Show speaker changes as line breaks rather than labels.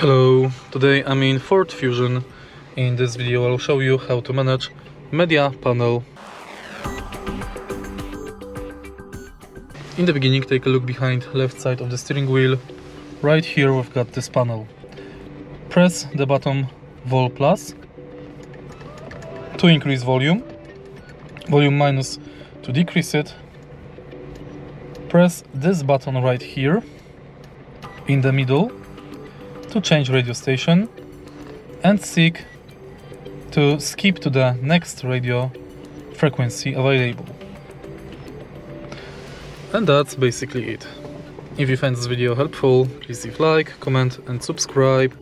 Hello, today I'm in Ford Fusion. In this video I'll show you how to manage media panel. In the beginning, take a look behind left side of the steering wheel. Right here we've got this panel. Press the button Vol plus to increase volume, volume minus to decrease it. Press this button right here in the middle to change radio station, and seek to skip to the next radio frequency available. And that's basically it. If you find this video helpful, please leave like, comment and subscribe.